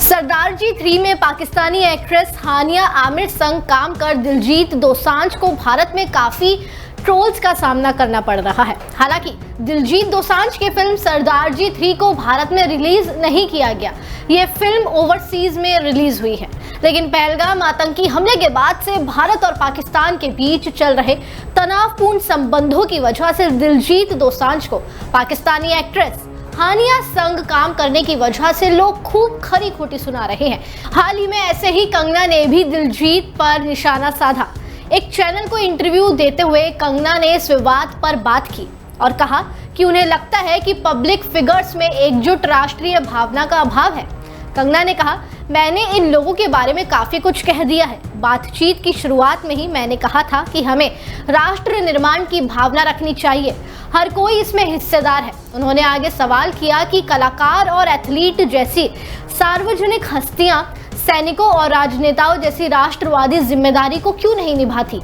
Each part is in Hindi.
सरदार जी 3 में पाकिस्तानी एक्ट्रेस हानिया आमिर संग काम कर दिलजीत दोसांझ को भारत में काफी ट्रोल्स का सामना करना पड़ रहा है। हालांकि दिलजीत दोसांझ की फिल्म सरदार जी 3 को भारत में रिलीज नहीं किया गया, ये फिल्म ओवरसीज में रिलीज हुई है। लेकिन पहलगाम आतंकी हमले के बाद से भारत और पाकिस्तान के बीच चल रहे तनावपूर्ण संबंधों की वजह से दिलजीत दोसांझ को पाकिस्तानी एक्ट्रेस हानिया संग काम करने की वजह से लोग खूब खरी खोटी सुना रहे हैं। हाल ही में ऐसे ही कंगना ने भी दिलजीत पर निशाना साधा। एक चैनल को इंटरव्यू देते हुए कंगना ने इस विवाद पर बात की और कहा कि उन्हें लगता है कि पब्लिक फिगर्स में एकजुट राष्ट्रीय भावना का अभाव है। कंगना ने कहा, मैंने इन लोगों के बारे में काफी कुछ कह दिया है। बातचीत की शुरुआत में ही मैंने कहा था कि हमें राष्ट्र निर्माण की भावना रखनी चाहिए, हर कोई इसमें हिस्सेदार है। उन्होंने आगे सवाल किया कि कलाकार और एथलीट जैसी सार्वजनिक हस्तियां सैनिकों और राजनेताओं जैसी राष्ट्रवादी जिम्मेदारी को क्यों नहीं निभाती।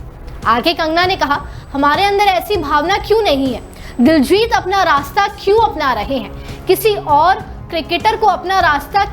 आगे कंगना ने कहा, हमारे अंदर ऐसी भावना क्यों नहीं है। दिलजीत अपना रास्ता क्यों अपना रहे हैं, किसी और क्रिकेटर को अपना रास्ता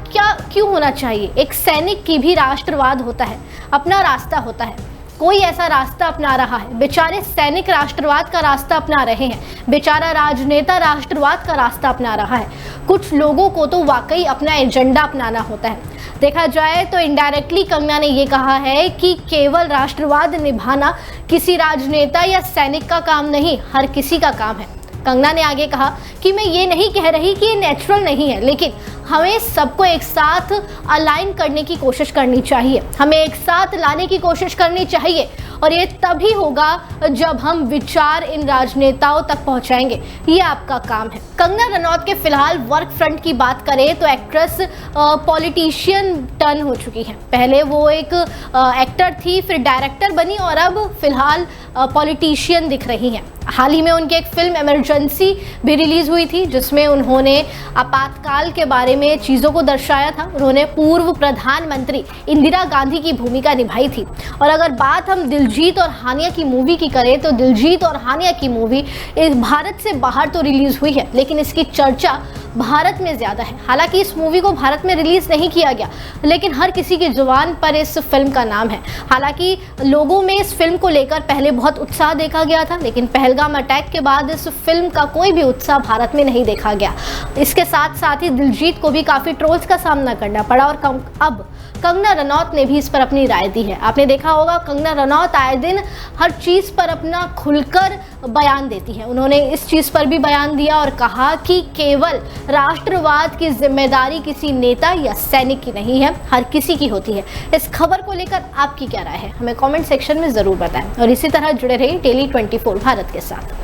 क्यों होना चाहिए। एक सैनिक की भी राष्ट्रवाद होता है, अपना रास्ता होता है। कोई ऐसा रास्ता अपना रहा है। बेचारे सैनिक राष्ट्रवाद का रास्ता अपना रहे हैं, बेचारा राजनेता राष्ट्रवाद का रास्ता अपना रहा है। कुछ लोगों को तो वाकई अपना एजेंडा अपनाना होता है। देखा जाए तो इनडायरेक्टली कंगना ने ये कहा है कि केवल राष्ट्रवाद निभाना किसी राजनेता या सैनिक का काम नहीं, हर किसी का काम है। कंगना ने आगे कहा कि मैं ये नहीं कह रही कि ये नेचुरल नहीं है, लेकिन हमें सबको एक साथ अलाइन करने की कोशिश करनी चाहिए, हमें एक साथ लाने की कोशिश करनी चाहिए और ये तभी होगा जब हम विचार इन राजनेताओं तक पहुंचाएंगे। ये आपका काम है। कंगना रनौत के फिलहाल वर्क फ्रंट की बात करें तो एक्ट्रेस पॉलिटिशियन टर्न हो चुकी है। पहले वो एक एक्टर थी, फिर डायरेक्टर बनी और अब फिलहाल पॉलिटिशियन दिख रही हैं। हाल ही में उनकी एक फिल्म इमरजेंसी भी रिलीज हुई थी, जिसमें उन्होंने आपातकाल के बारे में चीज़ों को दर्शाया था। उन्होंने पूर्व प्रधानमंत्री इंदिरा गांधी की भूमिका निभाई थी। और अगर बात हम दिलजीत और हानिया की मूवी की करें तो दिलजीत और हानिया की मूवी भारत से बाहर तो रिलीज हुई है, लेकिन इसकी चर्चा भारत में ज़्यादा है। हालांकि इस मूवी को भारत में रिलीज नहीं किया गया, लेकिन हर किसी की जुबान पर इस फिल्म का नाम है। हालांकि लोगों में इस फिल्म को लेकर पहले बहुत उत्साह देखा गया था, लेकिन पहलगाम अटैक के बाद इस फिल्म का कोई भी उत्साह भारत में नहीं देखा गया। इसके साथ साथ ही दिलजीत को भी काफ़ी ट्रोल्स का सामना करना पड़ा और अब कंगना रनौत ने भी इस पर अपनी राय दी है। आपने देखा होगा कंगना रनौत आए दिन हर चीज़ पर अपना खुलकर बयान देती है। उन्होंने इस चीज़ पर भी बयान दिया और कहा कि केवल राष्ट्रवाद की जिम्मेदारी किसी नेता या सैनिक की नहीं है, हर किसी की होती है। इस खबर को लेकर आपकी क्या राय है, हमें कमेंट सेक्शन में ज़रूर बताएं और इसी तरह जुड़े रहिए डेली 24 भारत के साथ।